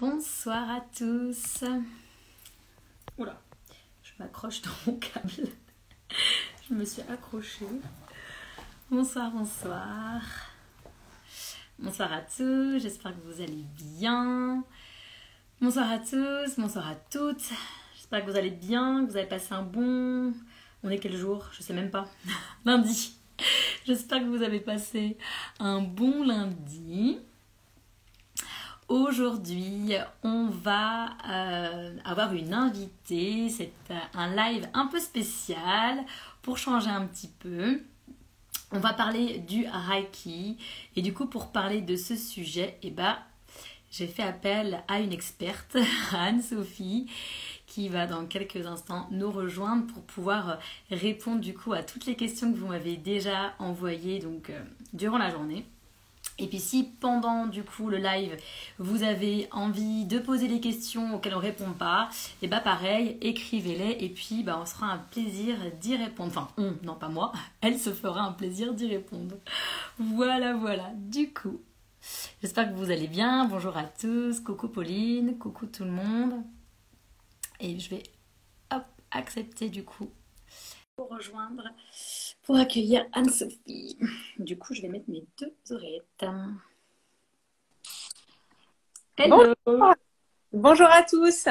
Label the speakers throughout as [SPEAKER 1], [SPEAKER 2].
[SPEAKER 1] Bonsoir à tous. Oula, je m'accroche dans mon câble. Je me suis accrochée. Bonsoir, bonsoir. Bonsoir à tous, j'espère que vous allez bien. Bonsoir à tous, bonsoir à toutes. J'espère que vous allez bien, que vous avez passé un bon... On est quel jour? Je sais même pas. Lundi. J'espère que vous avez passé un bon lundi. Aujourd'hui, on va avoir une invitée. C'est un live un peu spécial pour changer un petit peu. On va parler du Reiki. Et du coup, pour parler de ce sujet, j'ai fait appel à une experte, Anne-Sophie, qui va dans quelques instants nous rejoindre pour pouvoir répondre du coup à toutes les questions que vous m'avez déjà envoyées durant la journée. Et puis si pendant du coup le live vous avez envie de poser des questions auxquelles on ne répond pas, et pareil, écrivez-les et puis on se fera un plaisir d'y répondre. Enfin, non pas moi, elle se fera un plaisir d'y répondre. Voilà, du coup, j'espère que vous allez bien. Bonjour à tous, coucou Pauline, coucou tout le monde. Et je vais accepter du coup pour rejoindre, pour accueillir Anne-Sophie. Du coup, je vais mettre mes deux oreillettes. Hello.
[SPEAKER 2] Bonjour à tous.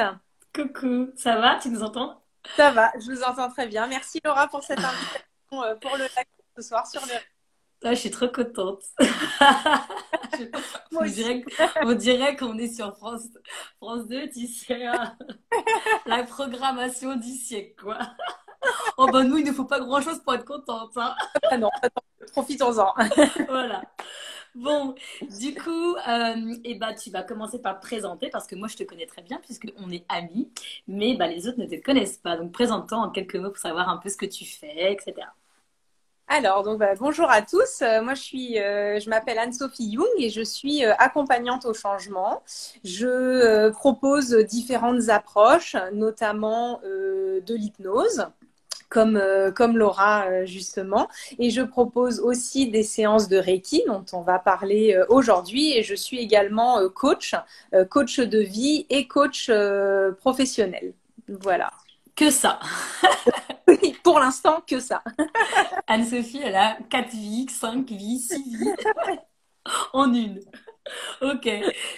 [SPEAKER 1] Coucou, ça va? Tu nous entends?
[SPEAKER 2] Ça va, je vous entends très bien. Merci Laura pour cette invitation pour le live ce soir sur le...
[SPEAKER 1] Je suis trop contente.
[SPEAKER 2] Moi
[SPEAKER 1] on dirait qu'on est sur France 2, tu sais, la programmation du siècle, quoi. Oh nous, il ne faut pas grand-chose pour être contente. Hein.
[SPEAKER 2] Ah non, profitons-en.
[SPEAKER 1] Voilà. Bon, du coup, tu vas commencer par te présenter parce que moi, je te connais très bien puisqu'on est amis, mais les autres ne te connaissent pas. Donc, présente-toi en quelques mots pour savoir un peu ce que tu fais, etc.
[SPEAKER 2] Alors, bonjour à tous. Moi, je m'appelle Anne-Sophie Young et je suis accompagnante au changement. Je propose différentes approches, notamment de l'hypnose. Comme Laura justement. Et je propose aussi des séances de Reiki dont on va parler aujourd'hui. Et je suis également coach de vie et coach professionnel. Voilà.
[SPEAKER 1] Que ça.
[SPEAKER 2] Oui, pour l'instant, que ça.
[SPEAKER 1] Anne-Sophie, elle a 4 vies, 5 vies, 6 vies en une. Ok,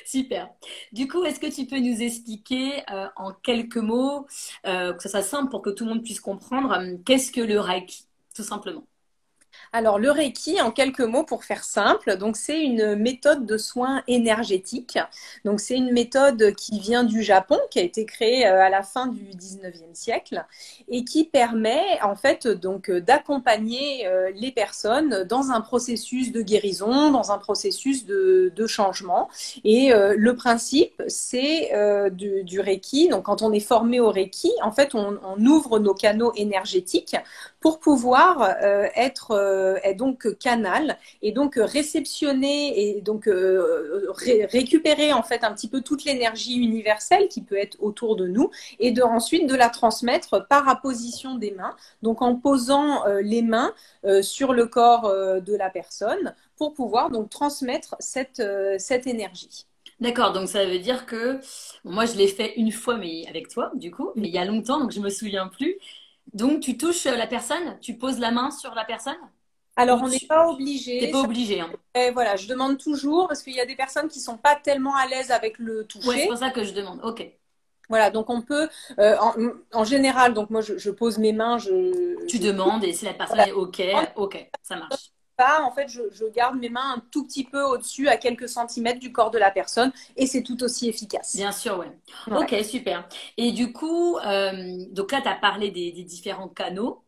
[SPEAKER 1] super. Du coup, est-ce que tu peux nous expliquer en quelques mots, que ce soit simple pour que tout le monde puisse comprendre, qu'est-ce que le Reiki, tout simplement?
[SPEAKER 2] Alors, le Reiki, en quelques mots, pour faire simple, donc c'est une méthode de soins énergétiques. Donc, c'est une méthode qui vient du Japon, qui a été créée à la fin du 19e siècle et qui permet en fait donc d'accompagner les personnes dans un processus de guérison, dans un processus de changement. Et le principe, c'est du Reiki. Donc, quand on est formé au Reiki, en fait, on ouvre nos canaux énergétiques pour pouvoir être donc canal et donc réceptionner et donc récupérer en fait un petit peu toute l'énergie universelle qui peut être autour de nous et ensuite de la transmettre par apposition des mains, donc en posant les mains sur le corps de la personne pour pouvoir donc transmettre cette énergie.
[SPEAKER 1] D'accord, donc ça veut dire que moi je l'ai fait une fois, mais avec toi, du coup, mais il y a longtemps, donc je me souviens plus. Donc tu touches la personne, tu poses la main sur la personne?
[SPEAKER 2] Alors,
[SPEAKER 1] Ou
[SPEAKER 2] on n'est
[SPEAKER 1] tu
[SPEAKER 2] pas
[SPEAKER 1] t'es
[SPEAKER 2] obligé.
[SPEAKER 1] pas obligé, hein?
[SPEAKER 2] Voilà, je demande toujours parce qu'il y a des personnes qui sont pas tellement à l'aise avec le
[SPEAKER 1] Ouais, c'est
[SPEAKER 2] toucher.
[SPEAKER 1] pour ça que je demande. Ok.
[SPEAKER 2] Voilà, donc on peut, en général, donc moi je pose mes mains,
[SPEAKER 1] Tu demandes et si la personne
[SPEAKER 2] voilà.
[SPEAKER 1] est ok, ok, ça marche.
[SPEAKER 2] Pas, en fait, je garde mes mains un tout petit peu au-dessus, à quelques centimètres du corps de la personne, et c'est tout aussi efficace.
[SPEAKER 1] Bien sûr, ouais.
[SPEAKER 2] Ouais.
[SPEAKER 1] Ok, super. Et du coup, donc là, tu as parlé des différents canaux.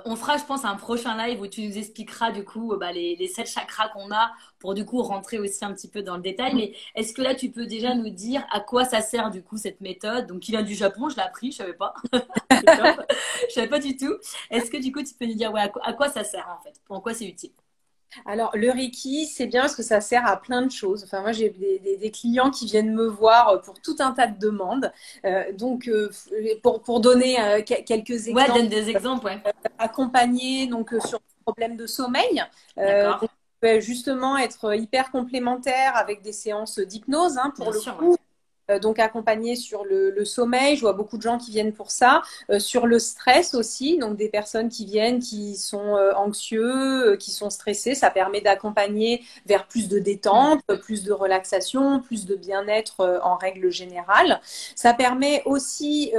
[SPEAKER 1] On fera, je pense, un prochain live où tu nous expliqueras du coup les 7 chakras qu'on a pour du coup rentrer aussi un petit peu dans le détail. Mais est-ce que là, tu peux déjà nous dire à quoi ça sert du coup cette méthode? Donc, qui vient du Japon, je l'ai appris, je savais pas. C'est top. Je savais pas du tout. Est-ce que du coup, tu peux nous dire ouais, à quoi ça sert en fait? En quoi c'est utile?
[SPEAKER 2] Alors, le Reiki, c'est bien parce que ça sert à plein de choses. Enfin, moi, j'ai des clients qui viennent me voir pour tout un tas de demandes. Pour donner quelques
[SPEAKER 1] Ouais,
[SPEAKER 2] exemples,
[SPEAKER 1] donne des exemples, ouais.
[SPEAKER 2] accompagner donc, sur des problèmes de sommeil.
[SPEAKER 1] D'accord.
[SPEAKER 2] Justement être hyper complémentaire avec des séances d'hypnose, hein, pour
[SPEAKER 1] Bien
[SPEAKER 2] le
[SPEAKER 1] sûr, ouais.
[SPEAKER 2] coup. donc accompagner sur le sommeil. Je vois beaucoup de gens qui viennent pour ça. Sur le stress aussi, donc des personnes qui viennent, qui sont anxieux, qui sont stressés. Ça permet d'accompagner vers plus de détente, plus de relaxation, plus de bien-être en règle générale. Ça permet aussi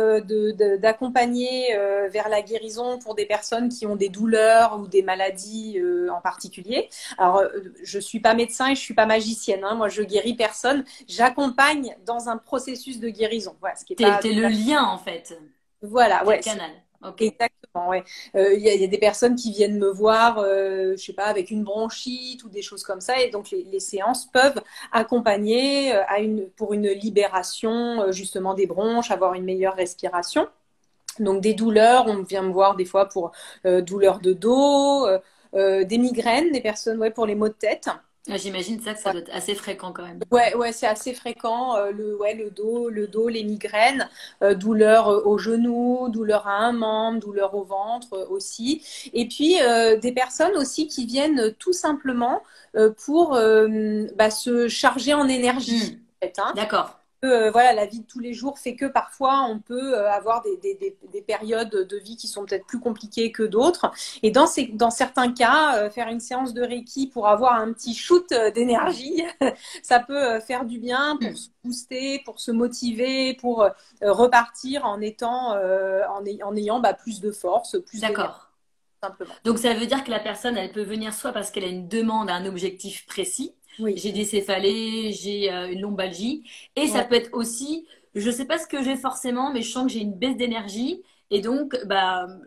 [SPEAKER 2] d'accompagner vers la guérison pour des personnes qui ont des douleurs ou des maladies en particulier. Alors, je suis pas médecin et je suis pas magicienne, hein. Moi, je guéris personne. J'accompagne dans un processus de guérison. Voilà, ce qui est pas...
[SPEAKER 1] T'es le lien, en fait.
[SPEAKER 2] Voilà,
[SPEAKER 1] T'es le
[SPEAKER 2] ouais.
[SPEAKER 1] canal. Ok.
[SPEAKER 2] Exactement, ouais. Y a des personnes qui viennent me voir, je sais pas, avec une bronchite ou des choses comme ça, et donc les séances peuvent accompagner pour une libération justement des bronches, avoir une meilleure respiration. Donc des douleurs, on vient me voir des fois pour douleurs de dos, des migraines, des personnes ouais, pour les maux de tête.
[SPEAKER 1] J'imagine ça que ça doit être assez fréquent quand même.
[SPEAKER 2] Ouais, ouais, c'est assez fréquent. Le dos, les migraines, douleurs au genou, douleurs à un membre, douleurs au ventre aussi. Et puis des personnes aussi qui viennent tout simplement pour se charger en énergie. En fait, hein.
[SPEAKER 1] D'accord.
[SPEAKER 2] Voilà, la vie de tous les jours fait que parfois on peut avoir des périodes de vie qui sont peut-être plus compliquées que d'autres. Et dans certains cas, faire une séance de Reiki pour avoir un petit shoot d'énergie, ça peut faire du bien pour se booster, pour se motiver, pour repartir en ayant plus de force, plus d'énergie,
[SPEAKER 1] D'accord.
[SPEAKER 2] simplement.
[SPEAKER 1] Donc ça veut dire que la personne, elle peut venir soit parce qu'elle a une demande à un objectif précis.
[SPEAKER 2] Oui.
[SPEAKER 1] J'ai des céphalées, j'ai une lombalgie. Et ça
[SPEAKER 2] Ouais.
[SPEAKER 1] peut être aussi, je sais pas ce que j'ai forcément, mais je sens que j'ai une baisse d'énergie. Et donc,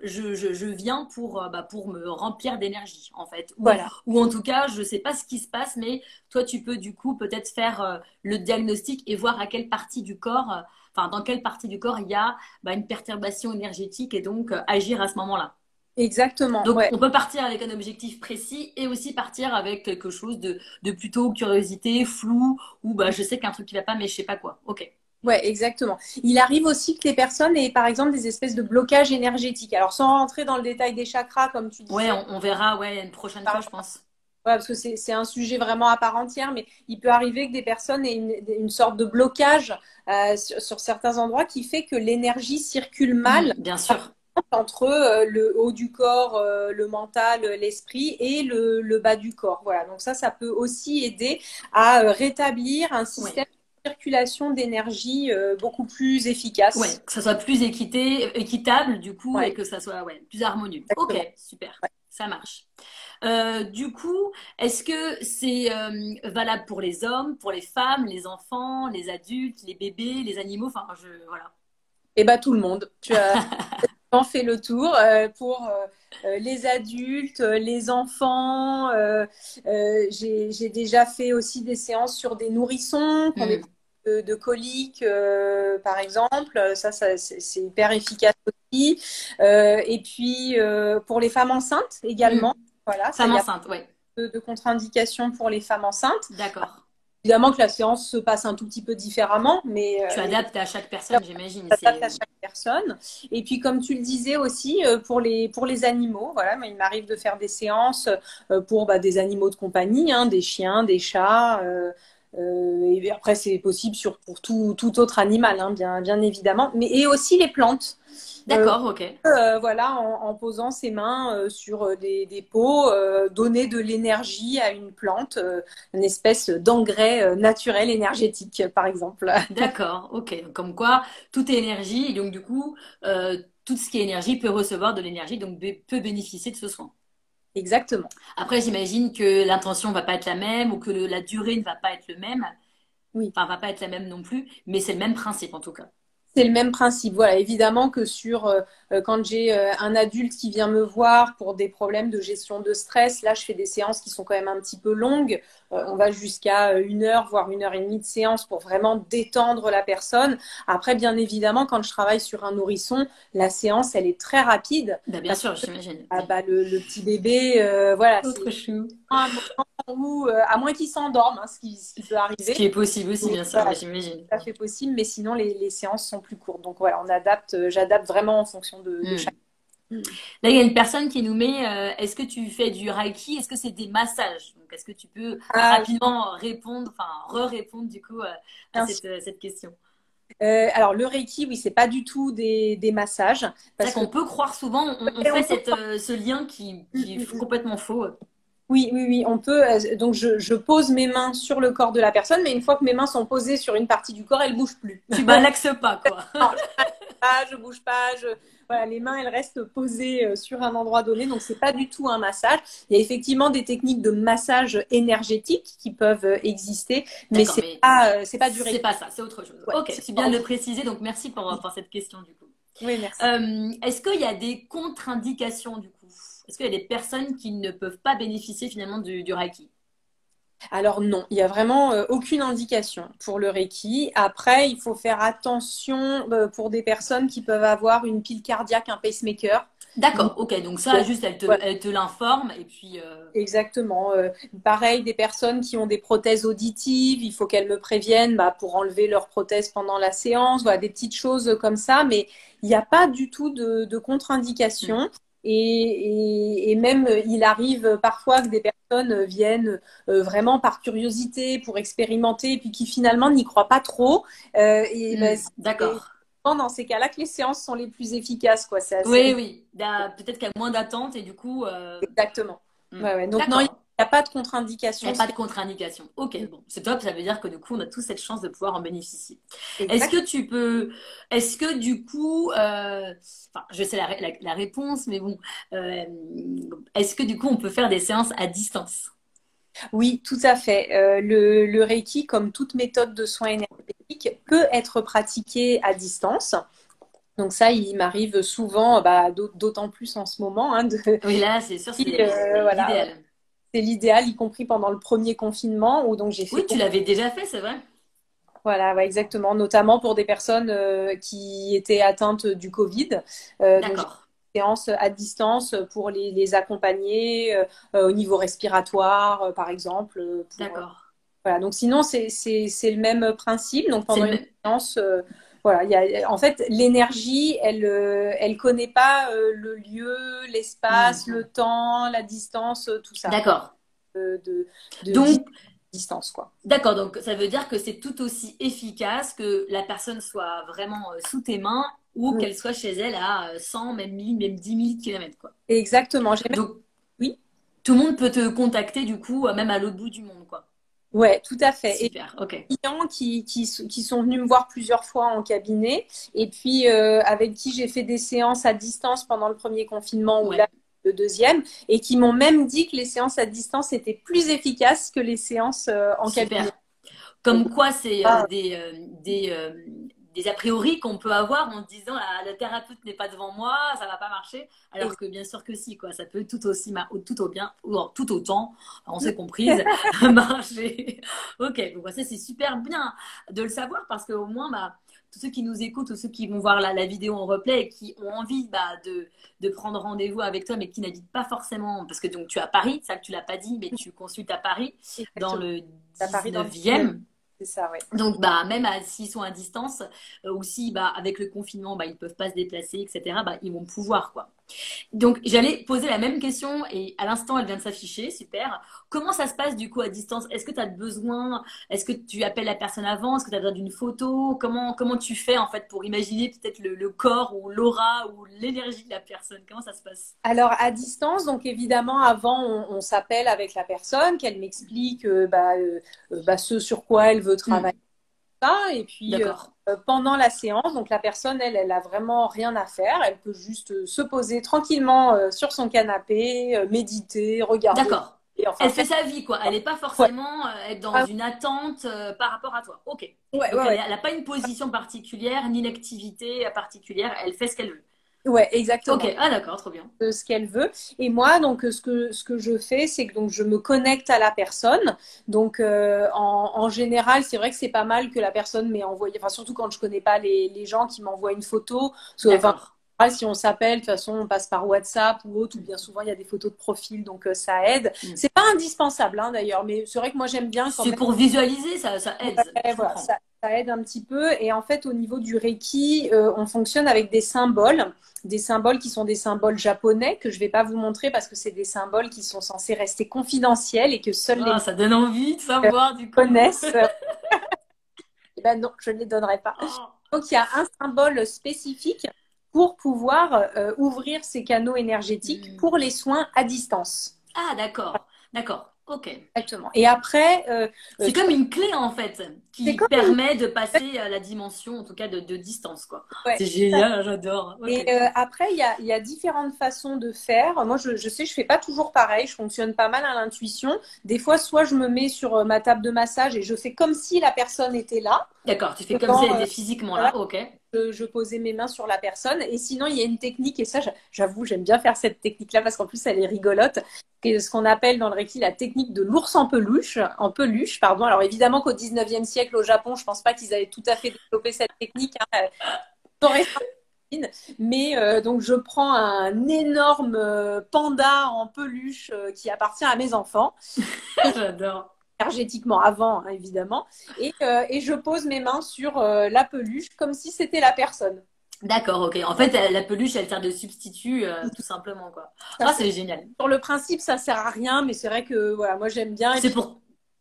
[SPEAKER 1] je viens pour me remplir d'énergie, en fait.
[SPEAKER 2] Voilà.
[SPEAKER 1] Ou en tout cas, je sais pas ce qui se passe, mais toi, tu peux du coup peut-être faire le diagnostic et voir à quelle partie du corps, enfin, dans quelle partie du corps il y a une perturbation énergétique et donc agir à ce moment-là.
[SPEAKER 2] Exactement.
[SPEAKER 1] Donc,
[SPEAKER 2] Ouais.
[SPEAKER 1] on peut partir avec un objectif précis et aussi partir avec quelque chose de plutôt curiosité, flou, ou je sais qu'un truc qui va pas, mais je sais pas quoi. Ok.
[SPEAKER 2] Ouais, exactement. Il arrive aussi que les personnes aient, par exemple, des espèces de blocages énergétiques. Alors, sans rentrer dans le détail des chakras, comme tu
[SPEAKER 1] Ouais,
[SPEAKER 2] disais,
[SPEAKER 1] on verra, ouais, une prochaine fois, je pense.
[SPEAKER 2] parce que c'est un sujet vraiment à part entière, mais il peut arriver que des personnes aient une sorte de blocage sur certains endroits qui fait que l'énergie circule mal
[SPEAKER 1] Bien sûr.
[SPEAKER 2] entre le haut du corps, le mental, l'esprit et le bas du corps. Voilà, donc ça peut aussi aider à rétablir un
[SPEAKER 1] Ouais.
[SPEAKER 2] système de circulation d'énergie beaucoup plus
[SPEAKER 1] Ouais,
[SPEAKER 2] efficace.
[SPEAKER 1] que ça soit plus équitable, du coup, et
[SPEAKER 2] Ouais,
[SPEAKER 1] que ça soit plus harmonieux. Ok,
[SPEAKER 2] exactement.
[SPEAKER 1] super. Ça marche. Du coup, est-ce que c'est valable pour les hommes, pour les femmes, les enfants, les adultes, les bébés, les animaux? Enfin, voilà.
[SPEAKER 2] Et bah tout le monde. Tu as fait le tour pour les adultes, les enfants. J'ai déjà fait aussi des séances sur des nourrissons qui ont des
[SPEAKER 1] Hmm.
[SPEAKER 2] problèmes de coliques, par exemple. C'est hyper efficace aussi. Et puis pour les femmes enceintes
[SPEAKER 1] Hmm.
[SPEAKER 2] également. Voilà, ça,
[SPEAKER 1] Femme
[SPEAKER 2] il y a
[SPEAKER 1] enceinte, ouais.
[SPEAKER 2] de contre-indications pour les femmes enceintes.
[SPEAKER 1] D'accord.
[SPEAKER 2] Évidemment que la séance se passe un tout petit peu différemment, mais
[SPEAKER 1] Tu
[SPEAKER 2] et
[SPEAKER 1] adaptes à chaque personne, j'imagine.
[SPEAKER 2] s'adapte à chaque personne. Et puis, comme tu le disais aussi, pour les animaux, voilà, il m'arrive de faire des séances pour des animaux de compagnie, hein, des chiens, des chats. Et après, c'est possible pour tout autre animal, hein, bien évidemment. Et aussi les plantes. Euh,
[SPEAKER 1] D'accord, ok.
[SPEAKER 2] voilà, en posant ses mains sur des pots, donner de l'énergie à une plante, une espèce d'engrais naturel énergétique, par exemple.
[SPEAKER 1] D'accord, ok. Comme quoi, tout est énergie, et donc du coup, tout ce qui est énergie peut recevoir de l'énergie, donc peut bénéficier de ce soin.
[SPEAKER 2] Exactement.
[SPEAKER 1] Après, j'imagine que l'intention va pas être la même ou que la durée ne va pas être le même.
[SPEAKER 2] Oui.
[SPEAKER 1] Enfin, va pas être la même non plus, mais c'est le même principe en tout cas.
[SPEAKER 2] C'est le même principe. Voilà, évidemment que quand j'ai un adulte qui vient me voir pour des problèmes de gestion de stress, là, je fais des séances qui sont quand même un petit peu longues. On va jusqu'à 1 heure, voire 1 heure et demie de séance pour vraiment détendre la personne. Après, bien évidemment, quand je travaille sur un nourrisson, la séance, elle est très rapide
[SPEAKER 1] Bien
[SPEAKER 2] parce
[SPEAKER 1] sûr, j'imagine.
[SPEAKER 2] que le petit bébé, voilà,
[SPEAKER 1] Autre
[SPEAKER 2] c'est
[SPEAKER 1] chou.
[SPEAKER 2] un moment où, à moins qu'il s'endorme, hein, ce qui peut
[SPEAKER 1] Ce
[SPEAKER 2] arriver.
[SPEAKER 1] qui est possible aussi,
[SPEAKER 2] Mais
[SPEAKER 1] bien sûr,
[SPEAKER 2] voilà,
[SPEAKER 1] ouais, j'imagine.
[SPEAKER 2] tout à fait possible, mais sinon les séances sont plus courtes. Donc voilà, on adapte, j'adapte vraiment en fonction de chaque.
[SPEAKER 1] Hmm. Là, il y a une personne qui nous met, est-ce que tu fais du Reiki? Est-ce que c'est des massages? Donc, est-ce que tu peux
[SPEAKER 2] Ah,
[SPEAKER 1] rapidement répondre, enfin, re-répondre du coup à
[SPEAKER 2] bien sûr.
[SPEAKER 1] cette question?
[SPEAKER 2] Alors, le Reiki, oui, c'est pas du tout des massages.
[SPEAKER 1] C'est vrai
[SPEAKER 2] Parce que
[SPEAKER 1] qu'on peut croire souvent, on
[SPEAKER 2] on
[SPEAKER 1] fait
[SPEAKER 2] peut-
[SPEAKER 1] ce lien qui est complètement faux.
[SPEAKER 2] oui, oui, oui, on peut. Donc, je pose mes mains sur le corps de la personne, mais une fois que mes mains sont posées sur une partie du corps, elles bougent plus.
[SPEAKER 1] Tu malaxes pas, quoi.
[SPEAKER 2] Non, je bouge pas. Voilà, les mains, elles restent posées sur un endroit donné, donc c'est pas du tout un massage. Il y a effectivement des techniques de massage énergétique qui peuvent exister, mais
[SPEAKER 1] D'accord, mais
[SPEAKER 2] c'est pas du
[SPEAKER 1] c'est
[SPEAKER 2] Reiki.
[SPEAKER 1] pas ça, c'est autre chose.
[SPEAKER 2] Ouais,
[SPEAKER 1] Ok,
[SPEAKER 2] c'est
[SPEAKER 1] c'est
[SPEAKER 2] pas-
[SPEAKER 1] bien de le préciser, donc merci pour cette question du coup.
[SPEAKER 2] Oui, merci.
[SPEAKER 1] Est-ce qu'il y a des contre-indications du coup? Est-ce qu'il y a des personnes qui ne peuvent pas bénéficier finalement du Reiki?
[SPEAKER 2] Alors non, il y a vraiment aucune indication pour le Reiki. Après, il faut faire attention pour des personnes qui peuvent avoir une pile cardiaque, un pacemaker.
[SPEAKER 1] D'accord, ok, donc ça,
[SPEAKER 2] Donc,
[SPEAKER 1] juste
[SPEAKER 2] ouais,
[SPEAKER 1] elle te l'informe et puis.
[SPEAKER 2] exactement. Pareil, des personnes qui ont des prothèses auditives, il faut qu'elles me préviennent bah, pour enlever leurs prothèses pendant la séance. Voilà, des petites choses comme ça, mais il n'y a pas du tout de
[SPEAKER 1] Hmm.
[SPEAKER 2] contre-indication. Et même, il arrive parfois que des personnes viennent vraiment par curiosité pour expérimenter et puis qui finalement n'y croient pas trop. Et ben, c'est
[SPEAKER 1] D'accord.
[SPEAKER 2] dans ces cas-là que les séances sont les plus efficaces, quoi. C'est assez
[SPEAKER 1] Oui,
[SPEAKER 2] rigolo.
[SPEAKER 1] oui. Peut-être qu'il y a moins d'attente et du coup.
[SPEAKER 2] Exactement.
[SPEAKER 1] Hmm.
[SPEAKER 2] Ouais, ouais. Donc non, il n'y
[SPEAKER 1] D'accord.
[SPEAKER 2] a pas de
[SPEAKER 1] Il n'y
[SPEAKER 2] contre-indication
[SPEAKER 1] a pas de contre-indication. Ok, bon, c'est top, ça veut dire que du coup, on a tous cette chance de pouvoir en bénéficier. Est-ce
[SPEAKER 2] exact.
[SPEAKER 1] que tu peux, est-ce que du coup, enfin, je sais la réponse, mais bon, euh, est-ce que du coup, on peut faire des séances à distance?
[SPEAKER 2] Oui, tout à fait. Le Reiki, comme toute méthode de soins énergétiques, peut être pratiqué à distance. Donc ça, il m'arrive souvent, bah, d'autant plus en ce moment, hein,
[SPEAKER 1] Oui, là, c'est sûr, c'est
[SPEAKER 2] voilà,
[SPEAKER 1] l'idéal.
[SPEAKER 2] c'est l'idéal, y compris pendant le premier confinement, où donc j'ai fait
[SPEAKER 1] Oui, tu
[SPEAKER 2] beaucoup,
[SPEAKER 1] l'avais déjà fait, c'est vrai?
[SPEAKER 2] voilà, ouais, exactement, notamment pour des personnes qui étaient atteintes du Covid. Donc j'ai
[SPEAKER 1] D'accord,
[SPEAKER 2] fait des séances à distance pour les accompagner au niveau respiratoire, par exemple, pour
[SPEAKER 1] d'accord.
[SPEAKER 2] voilà, donc sinon, c'est le même principe. Donc
[SPEAKER 1] C'est
[SPEAKER 2] pendant
[SPEAKER 1] le
[SPEAKER 2] une
[SPEAKER 1] même.
[SPEAKER 2] séance, voilà, en fait, l'énergie, elle connaît pas le lieu,
[SPEAKER 1] Hmm.
[SPEAKER 2] l'espace, le temps, la distance, tout ça,
[SPEAKER 1] D'accord.
[SPEAKER 2] de, de
[SPEAKER 1] Donc,
[SPEAKER 2] distance, quoi.
[SPEAKER 1] d'accord, donc ça veut dire que c'est tout aussi efficace que la personne soit vraiment sous tes mains ou
[SPEAKER 2] Mm.
[SPEAKER 1] qu'elle soit chez elle à 100, même 1000, même 10 000 kilomètres, quoi.
[SPEAKER 2] Exactement.
[SPEAKER 1] Donc,
[SPEAKER 2] Oui,
[SPEAKER 1] tout le monde peut te contacter du coup, même à l'autre bout du monde, quoi.
[SPEAKER 2] ouais, tout à fait. Et
[SPEAKER 1] Super, ok.
[SPEAKER 2] clients qui sont venus me voir plusieurs fois en cabinet et puis avec qui j'ai fait des séances à distance pendant le premier confinement ou là
[SPEAKER 1] Ouais.
[SPEAKER 2] le deuxième et qui m'ont même dit que les séances à distance étaient plus efficaces que les séances en cabinet.
[SPEAKER 1] Super. Comme
[SPEAKER 2] Donc,
[SPEAKER 1] quoi, c'est
[SPEAKER 2] ah,
[SPEAKER 1] des a priori qu'on peut avoir en se disant la thérapeute n'est pas devant moi, ça va pas marcher. Alors
[SPEAKER 2] ex-
[SPEAKER 1] que bien sûr que si, quoi. Ça peut tout aussi, tout au bien, ou tout autant, on s'est comprise, marcher. Ok, donc ça c'est super bien de le savoir parce qu'au moins, bah, tous ceux qui nous écoutent, tous ceux qui vont voir la vidéo en replay et qui ont envie bah, de prendre rendez-vous avec toi, mais qui n'habitent pas forcément, parce que donc tu es à Paris, ça que tu l'as pas dit, mais tu consultes à Paris dans
[SPEAKER 2] exactement.
[SPEAKER 1] le
[SPEAKER 2] À Paris dans le 19e,
[SPEAKER 1] 19e.
[SPEAKER 2] c'est ça, ouais.
[SPEAKER 1] Donc, bah, même s'ils sont à distance, ou si bah, avec le confinement, bah, ils ne peuvent pas se déplacer, etc., bah, ils vont pouvoir, quoi. Donc, j'allais poser la même question et à l'instant, elle vient de s'afficher. Super. Comment ça se passe du coup à distance? Est-ce que tu as besoin? Est-ce que tu appelles la personne avant? Est-ce que tu as besoin d'une photo? Comment tu fais en fait pour imaginer peut-être le corps ou l'aura ou l'énergie de la personne? Comment ça se passe?
[SPEAKER 2] Alors, à distance, donc évidemment, avant, on s'appelle avec la personne, qu'elle m'explique bah, ce sur quoi elle veut
[SPEAKER 1] Hmm,
[SPEAKER 2] travailler. Ça. Et puis,
[SPEAKER 1] d'accord.
[SPEAKER 2] pendant la séance, donc la personne, elle a vraiment rien à faire. Elle peut juste se poser tranquillement sur son canapé, méditer, regarder.
[SPEAKER 1] D'accord.
[SPEAKER 2] Et enfin,
[SPEAKER 1] Elle
[SPEAKER 2] faire.
[SPEAKER 1] fait sa vie, quoi. Elle n'est pas
[SPEAKER 2] Ouais,
[SPEAKER 1] forcément être dans
[SPEAKER 2] ah,
[SPEAKER 1] une attente par rapport à toi. Ok.
[SPEAKER 2] ouais,
[SPEAKER 1] Donc,
[SPEAKER 2] ouais, ouais.
[SPEAKER 1] elle n'a pas une position particulière, ni une activité particulière. Elle fait ce qu'elle veut.
[SPEAKER 2] Ouais,
[SPEAKER 1] Ok.
[SPEAKER 2] exactement.
[SPEAKER 1] Ah, d'accord, trop bien.
[SPEAKER 2] Ce qu'elle veut. Et moi, donc, ce que je fais, c'est que donc, je me connecte à la personne. Donc, en général, c'est vrai que c'est pas mal que la personne m'ait envoyé, enfin, surtout quand je connais pas les gens qui m'envoient une photo. Parce que, enfin,
[SPEAKER 1] D'accord.
[SPEAKER 2] si on s'appelle, de toute façon, on passe par WhatsApp ou autre, ou bien souvent, il y a des photos de profil, donc ça aide.
[SPEAKER 1] Hmm.
[SPEAKER 2] C'est pas indispensable, hein, d'ailleurs, mais c'est vrai que moi, j'aime bien quand
[SPEAKER 1] C'est
[SPEAKER 2] même.
[SPEAKER 1] pour visualiser, ça aide.
[SPEAKER 2] Ouais,
[SPEAKER 1] Je
[SPEAKER 2] voilà,
[SPEAKER 1] comprends.
[SPEAKER 2] ça aide un petit peu. Et en fait, au niveau du Reiki, on fonctionne avec des symboles qui sont des symboles japonais que je vais pas vous montrer parce que c'est des symboles qui sont censés rester confidentiels et que seuls les
[SPEAKER 1] Ah, ça donne envie de
[SPEAKER 2] euh,
[SPEAKER 1] savoir, du coup.
[SPEAKER 2] connaissent. Ben non, je ne les donnerai pas.
[SPEAKER 1] Oh.
[SPEAKER 2] Donc, il y a un symbole spécifique pour pouvoir ouvrir ces canaux énergétiques
[SPEAKER 1] Hmm.
[SPEAKER 2] pour les soins à distance.
[SPEAKER 1] Ah, d'accord. D'accord. Ok.
[SPEAKER 2] Exactement. Et après,
[SPEAKER 1] C'est
[SPEAKER 2] tu
[SPEAKER 1] comme une clé en fait
[SPEAKER 2] c'est
[SPEAKER 1] qui
[SPEAKER 2] comme une...
[SPEAKER 1] permet de passer à la dimension, en tout cas de distance, quoi.
[SPEAKER 2] Ouais.
[SPEAKER 1] C'est génial, j'adore. Ok.
[SPEAKER 2] Et après, il y a différentes façons de faire. Moi, je sais, je fais pas toujours pareil. Je fonctionne pas mal à l'intuition. Des fois, soit je me mets sur ma table de massage et je fais comme si la personne était là.
[SPEAKER 1] D'accord, tu fais comme si elle
[SPEAKER 2] Devant,
[SPEAKER 1] était physiquement
[SPEAKER 2] voilà,
[SPEAKER 1] là. Ok.
[SPEAKER 2] je posais mes mains sur la personne. Et sinon, il y a une technique, et ça, j'avoue, j'aime bien faire cette technique-là parce qu'en plus, elle est rigolote. C'est ce qu'on appelle dans le Reiki la technique de l'ours en peluche, pardon. Alors évidemment qu'au 19e siècle, au Japon, je pense pas qu'ils avaient tout à fait développé cette technique, hein. Mais donc je prends un énorme panda en peluche qui appartient à mes enfants,
[SPEAKER 1] J'adore.
[SPEAKER 2] énergétiquement avant, hein, évidemment, et je pose mes mains sur la peluche comme si c'était la personne.
[SPEAKER 1] D'accord, ok. En fait, la peluche, elle sert de substitut, tout simplement, quoi.
[SPEAKER 2] Ça,
[SPEAKER 1] Ah, c'est génial.
[SPEAKER 2] sur le principe, ça sert à rien, mais c'est vrai que voilà, moi j'aime bien et
[SPEAKER 1] C'est
[SPEAKER 2] puis
[SPEAKER 1] pour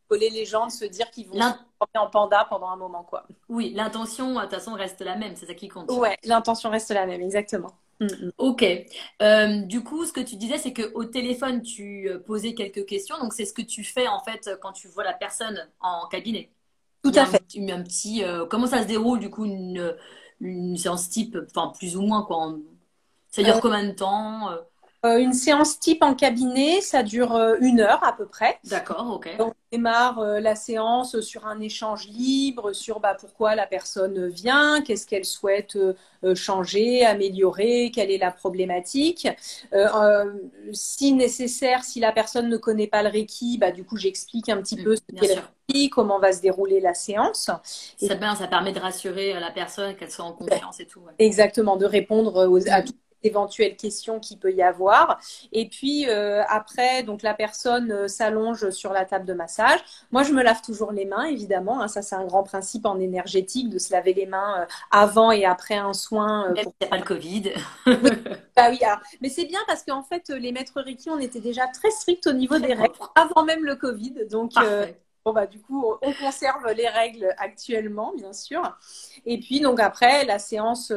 [SPEAKER 2] coller les gens de se dire qu'ils vont se
[SPEAKER 1] l'in-
[SPEAKER 2] transformer en panda pendant un moment, quoi.
[SPEAKER 1] Oui, l'intention, de toute façon, reste la même. C'est ça qui compte.
[SPEAKER 2] Ouais, l'intention reste la même, exactement. Mm, mm.
[SPEAKER 1] Ok. Du coup, ce que tu disais, c'est que au téléphone, tu posais quelques questions. Donc, c'est ce que tu fais en fait quand tu vois la personne en cabinet.
[SPEAKER 2] Tout
[SPEAKER 1] Il y a
[SPEAKER 2] à fait.
[SPEAKER 1] un petit. Comment ça se déroule du coup une séance type, enfin plus ou moins quoi. Ça dure combien de temps?
[SPEAKER 2] Une séance type en cabinet, ça dure 1 heure à peu près.
[SPEAKER 1] D'accord, ok.
[SPEAKER 2] On démarre la séance sur un échange libre, sur bah, pourquoi la personne vient, qu'est-ce qu'elle souhaite changer, améliorer, quelle est la problématique. Si nécessaire, si la personne ne connaît pas le Reiki, bah, du coup j'explique un petit peu ce
[SPEAKER 1] Bien
[SPEAKER 2] qu'est le
[SPEAKER 1] sûr.
[SPEAKER 2] Reiki, comment va se dérouler la séance. Et
[SPEAKER 1] Ça permet de rassurer la personne, qu'elle soit en confiance et tout. Ouais.
[SPEAKER 2] exactement, de répondre à
[SPEAKER 1] Mm.
[SPEAKER 2] toutes les éventuelles questions qu'il peut y avoir. Et puis après, donc la personne s'allonge sur la table de massage. Moi, je me lave toujours les mains, évidemment, hein. Ça, c'est un grand principe en énergétique de se laver les mains avant et après un soin
[SPEAKER 1] Même
[SPEAKER 2] pour...
[SPEAKER 1] s'il n'y a pas le Covid.
[SPEAKER 2] Oui, bah oui, alors, mais c'est bien parce qu'en fait, les maîtres Reiki, on était déjà très stricts au niveau
[SPEAKER 1] Très
[SPEAKER 2] des règles
[SPEAKER 1] propre.
[SPEAKER 2] avant même le Covid. Donc,
[SPEAKER 1] Parfait.
[SPEAKER 2] bon, bah, du coup, on conserve les règles actuellement, bien sûr. Et puis, donc après, la séance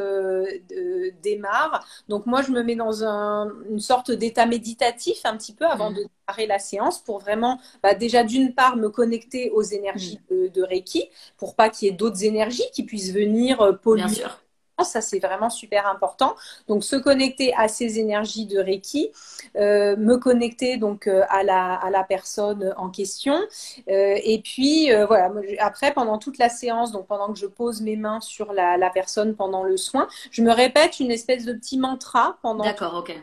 [SPEAKER 2] démarre. Donc, moi, je me mets dans une sorte d'état méditatif un petit peu avant de
[SPEAKER 1] Mm.
[SPEAKER 2] démarrer la séance pour vraiment, bah, déjà d'une part, me connecter aux énergies
[SPEAKER 1] Mm.
[SPEAKER 2] de Reiki pour pas qu'il y ait d'autres énergies qui puissent venir
[SPEAKER 1] Bien
[SPEAKER 2] polluer.
[SPEAKER 1] sûr.
[SPEAKER 2] Ça, c'est vraiment super important. Donc, se connecter à ces énergies de Reiki, me connecter donc à la personne en question. Et puis, voilà, après, pendant toute la séance, donc pendant que je pose mes mains sur la personne pendant le soin, je me répète une espèce de petit mantra pendant tout.
[SPEAKER 1] D'accord, ok.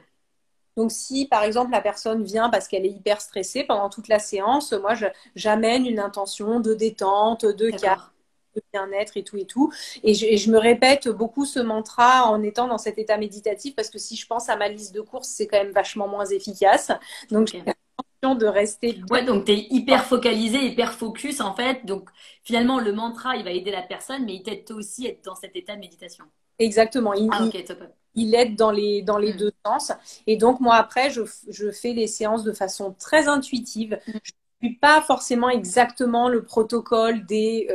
[SPEAKER 2] Donc, si par exemple la personne vient parce qu'elle est hyper stressée pendant toute la séance, moi, j'amène une intention de détente, de calme,
[SPEAKER 1] D'accord.
[SPEAKER 2] de bien-être et tout et tout. Et je me répète beaucoup ce mantra en étant dans cet état méditatif parce que si je pense à ma liste de courses, c'est quand même vachement moins efficace. Donc, j'ai
[SPEAKER 1] Ok.
[SPEAKER 2] l'impression de rester bien.
[SPEAKER 1] Ouais, donc tu es hyper focalisé, hyper focus en fait. Donc finalement, le mantra, il va aider la personne, mais il t'aide toi aussi à être dans cet état de méditation.
[SPEAKER 2] Exactement.
[SPEAKER 1] Ah, ok, top.
[SPEAKER 2] Il aide dans les
[SPEAKER 1] Hmm.
[SPEAKER 2] deux sens. Et donc, moi, après, je fais les séances de façon très intuitive.
[SPEAKER 1] Hmm.
[SPEAKER 2] Je ne suis pas forcément exactement le protocole des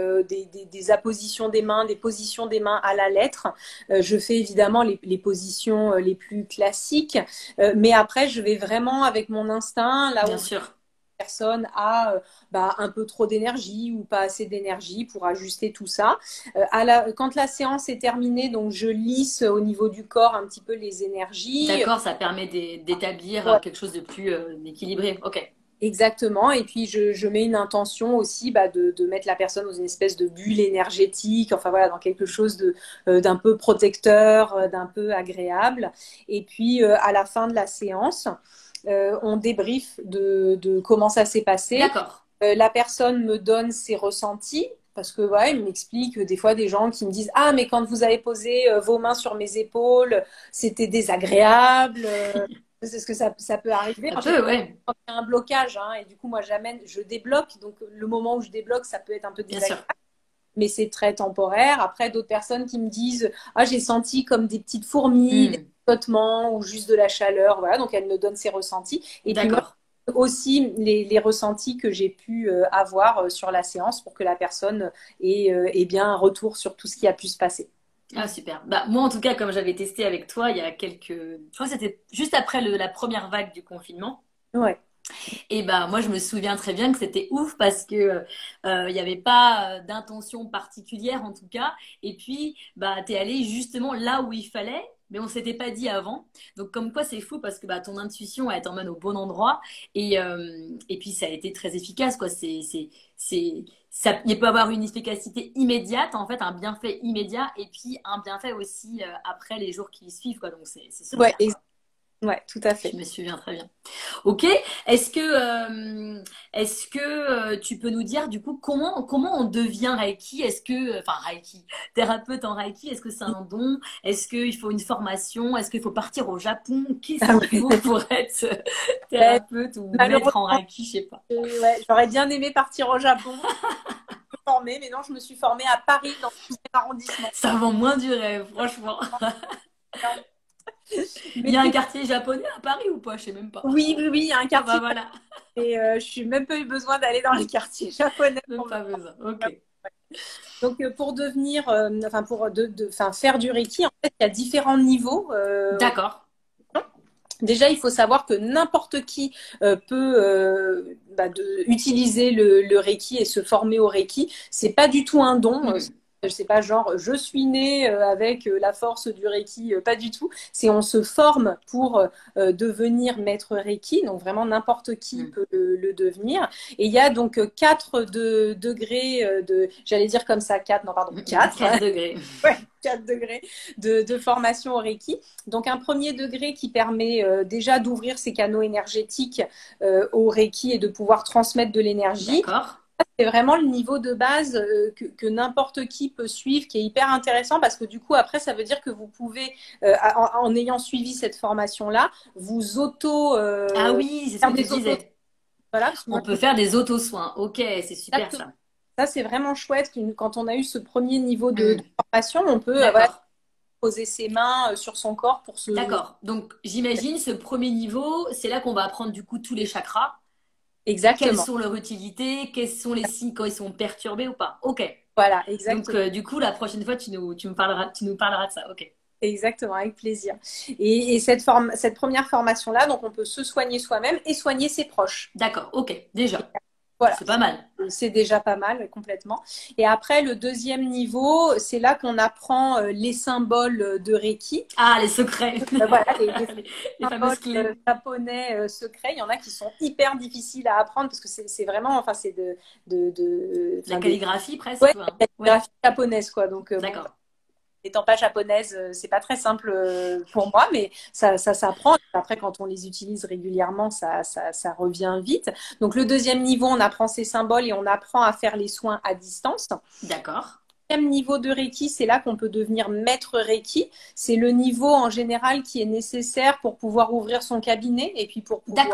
[SPEAKER 2] appositions des mains, des positions des mains à la lettre. Je fais évidemment les positions les plus classiques. Mais après, je vais vraiment avec mon instinct, là
[SPEAKER 1] Bien
[SPEAKER 2] où
[SPEAKER 1] sûr.
[SPEAKER 2] personne a bah, un peu trop d'énergie ou pas assez d'énergie pour ajuster tout ça. Quand la séance est terminée, donc je lisse au niveau du corps un petit peu les énergies.
[SPEAKER 1] D'accord, ça permet d'établir
[SPEAKER 2] Ouais,
[SPEAKER 1] quelque chose de plus équilibré. Ok.
[SPEAKER 2] exactement. Et puis je mets une intention aussi bah, de mettre la personne dans une espèce de bulle énergétique, enfin voilà, dans quelque chose d'un peu protecteur, d'un peu agréable. Et puis à la fin de la séance, on débrief de comment ça s'est passé.
[SPEAKER 1] D'accord.
[SPEAKER 2] La personne me donne ses ressentis. Parce que ouais, il m'explique des fois des gens qui me disent ah mais quand vous avez posé vos mains sur mes épaules c'était désagréable. C'est ce que ça peut arriver
[SPEAKER 1] Ça
[SPEAKER 2] en
[SPEAKER 1] peut,
[SPEAKER 2] général
[SPEAKER 1] ouais,
[SPEAKER 2] quand il y a un blocage, hein, et du coup moi j'amène je débloque donc le moment où je débloque ça peut être un peu
[SPEAKER 1] bien
[SPEAKER 2] désagréable
[SPEAKER 1] sûr.
[SPEAKER 2] mais c'est très temporaire. Après d'autres personnes qui me disent ah j'ai senti comme des petites fourmis, des
[SPEAKER 1] Hmm.
[SPEAKER 2] picotements ou juste de la chaleur, voilà, donc elle me donne ses ressentis et puis moi
[SPEAKER 1] D'accord.
[SPEAKER 2] aussi les ressentis que j'ai pu avoir sur la séance pour que la personne ait bien un retour sur tout ce qui a pu se passer.
[SPEAKER 1] Ah, super. Bah, moi, en tout cas, comme j'avais testé avec toi il y a quelques... Je crois que c'était juste après la première vague du confinement.
[SPEAKER 2] Ouais.
[SPEAKER 1] Et bah, moi, je me souviens très bien que c'était ouf parce que il n'y avait pas d'intention particulière, en tout cas. Et puis, bah, t'es allé justement là où il fallait. Mais on s'était pas dit avant. Donc, comme quoi, c'est fou parce que bah, ton intuition, elle t'emmène au bon endroit. Et puis, ça a été très efficace, quoi. Il peut avoir une efficacité immédiate, en fait, un bienfait immédiat. Et puis, un bienfait aussi après les jours qui suivent, quoi. Donc, c'est
[SPEAKER 2] Ouais,
[SPEAKER 1] super, quoi.
[SPEAKER 2] ouais, tout à
[SPEAKER 1] Je
[SPEAKER 2] fait.
[SPEAKER 1] me souviens très bien. Ok. Est-ce que, tu peux nous dire du coup comment on devient Reiki? Enfin Reiki, thérapeute en Reiki, est-ce que c'est un don? Est-ce qu'il faut une formation? Est-ce qu'il faut partir au Japon? Qu'est-ce
[SPEAKER 2] Ah
[SPEAKER 1] qu'il
[SPEAKER 2] ouais.
[SPEAKER 1] faut pour être
[SPEAKER 2] Ouais,
[SPEAKER 1] thérapeute ou maître en
[SPEAKER 2] malheureusement,
[SPEAKER 1] Reiki? Je sais pas.
[SPEAKER 2] ouais, j'aurais bien aimé partir au Japon, me former, mais non, je me suis formée à Paris dans le 12e arrondissement.
[SPEAKER 1] Ça vend moins du rêve, franchement. Il
[SPEAKER 2] Mais
[SPEAKER 1] y a un quartier japonais à Paris ou pas? Je sais même pas.
[SPEAKER 2] oui, oui, oui, il y a un
[SPEAKER 1] Ah bah
[SPEAKER 2] quartier
[SPEAKER 1] voilà,
[SPEAKER 2] et je suis même pas eu besoin d'aller dans les quartiers japonais
[SPEAKER 1] même
[SPEAKER 2] pour me
[SPEAKER 1] pas besoin. Ok.
[SPEAKER 2] Donc, pour devenir, enfin, enfin, faire du Reiki, en fait, il y a différents niveaux.
[SPEAKER 1] D'accord.
[SPEAKER 2] Déjà, il faut savoir que n'importe qui peut utiliser le Reiki et se former au Reiki. C'est pas du tout un don.
[SPEAKER 1] Mhm.
[SPEAKER 2] C'est pas genre je suis né avec la force du Reiki, pas du tout. C'est on se forme pour devenir maître Reiki, donc vraiment n'importe qui
[SPEAKER 1] Mhm.
[SPEAKER 2] peut le devenir. Et il y a donc quatre degrés j'allais dire comme ça, quatre, non pardon,
[SPEAKER 1] Mhm.
[SPEAKER 2] quatre,
[SPEAKER 1] 4 degrés.
[SPEAKER 2] ouais, 4 degrés de formation au Reiki. Donc un premier degré qui permet déjà d'ouvrir ses canaux énergétiques au Reiki et de pouvoir transmettre de l'énergie.
[SPEAKER 1] D'accord.
[SPEAKER 2] C'est vraiment le niveau de base que n'importe qui peut suivre, qui est hyper intéressant parce que du coup, après, ça veut dire que vous pouvez, en ayant suivi cette formation-là, vous
[SPEAKER 1] Ah oui, c'est ce
[SPEAKER 2] faire
[SPEAKER 1] que tu
[SPEAKER 2] des auto.
[SPEAKER 1] disais.
[SPEAKER 2] Voilà, parce que
[SPEAKER 1] On
[SPEAKER 2] moi,
[SPEAKER 1] peut faire des auto-soins. Ok, c'est super
[SPEAKER 2] exactement.
[SPEAKER 1] ça.
[SPEAKER 2] Ça, c'est vraiment chouette. Quand on a eu ce premier niveau de
[SPEAKER 1] Hmm.
[SPEAKER 2] formation, on peut voilà,
[SPEAKER 1] D'accord.
[SPEAKER 2] poser ses mains sur son corps pour se...
[SPEAKER 1] D'accord. Donc, j'imagine ce premier niveau, c'est là qu'on va apprendre du coup tous les chakras. Quelles
[SPEAKER 2] Exactement.
[SPEAKER 1] sont leurs utilités? Quels sont les signes quand ils sont perturbés ou pas? Ok.
[SPEAKER 2] Voilà,
[SPEAKER 1] Donc,
[SPEAKER 2] exactement.
[SPEAKER 1] du coup, la prochaine fois, tu nous parleras de ça. Ok.
[SPEAKER 2] Exactement, avec plaisir. Et cette première formation-là, donc on peut se soigner soi-même et soigner ses proches.
[SPEAKER 1] D'accord. Ok. Déjà.
[SPEAKER 2] Voilà,
[SPEAKER 1] C'est pas mal.
[SPEAKER 2] c'est déjà pas mal, complètement. Et après, le deuxième niveau, c'est là qu'on apprend les symboles de Reiki.
[SPEAKER 1] Ah, les secrets.
[SPEAKER 2] Voilà, les
[SPEAKER 1] Les
[SPEAKER 2] symboles
[SPEAKER 1] fameuses clés.
[SPEAKER 2] japonais secrets. Il y en a qui sont hyper difficiles à apprendre parce que c'est vraiment, enfin, c'est
[SPEAKER 1] La
[SPEAKER 2] enfin,
[SPEAKER 1] calligraphie presque,
[SPEAKER 2] ouais,
[SPEAKER 1] quoi.
[SPEAKER 2] la
[SPEAKER 1] Ouais.
[SPEAKER 2] calligraphie japonaise, quoi. Donc, bon,
[SPEAKER 1] D'accord.
[SPEAKER 2] n'étant pas japonaise, c'est pas très simple pour moi, mais ça s'apprend. Après, quand on les utilise régulièrement, ça revient vite. Donc, le deuxième niveau, on apprend ces symboles et on apprend à faire les soins à distance.
[SPEAKER 1] D'accord.
[SPEAKER 2] Le deuxième niveau de Reiki, c'est là qu'on peut devenir maître Reiki. C'est le niveau en général qui est nécessaire pour pouvoir ouvrir son cabinet et puis pour pouvoir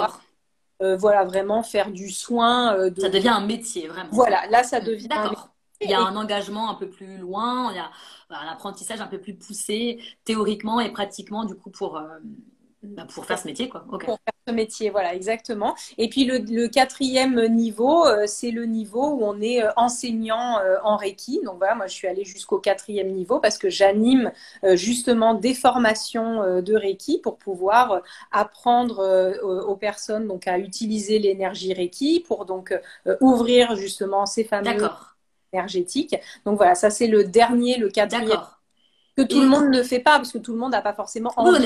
[SPEAKER 1] D'accord.
[SPEAKER 2] voilà, vraiment faire du soin.
[SPEAKER 1] Ça devient un métier, vraiment.
[SPEAKER 2] Voilà, là, ça
[SPEAKER 1] Hmm.
[SPEAKER 2] devient un
[SPEAKER 1] D'accord. Il y a
[SPEAKER 2] métier.
[SPEAKER 1] un engagement un peu plus loin, il y a un apprentissage un peu plus poussé, théoriquement et pratiquement, du coup, pour faire ce métier, quoi. Ok.
[SPEAKER 2] Pour faire ce métier, voilà, exactement. Et puis le quatrième niveau, c'est le niveau où on est enseignant en Reiki. Donc voilà, moi je suis allée jusqu'au quatrième niveau parce que j'anime justement des formations de Reiki pour pouvoir apprendre aux personnes donc à utiliser l'énergie Reiki pour donc ouvrir justement ces fameux
[SPEAKER 1] D'accord.
[SPEAKER 2] énergétiques. Donc voilà, ça c'est le dernier, le quatrième
[SPEAKER 1] D'accord.
[SPEAKER 2] que tout le
[SPEAKER 1] Et
[SPEAKER 2] monde ne fait pas parce que tout le monde n'a pas forcément
[SPEAKER 1] oui,
[SPEAKER 2] envie.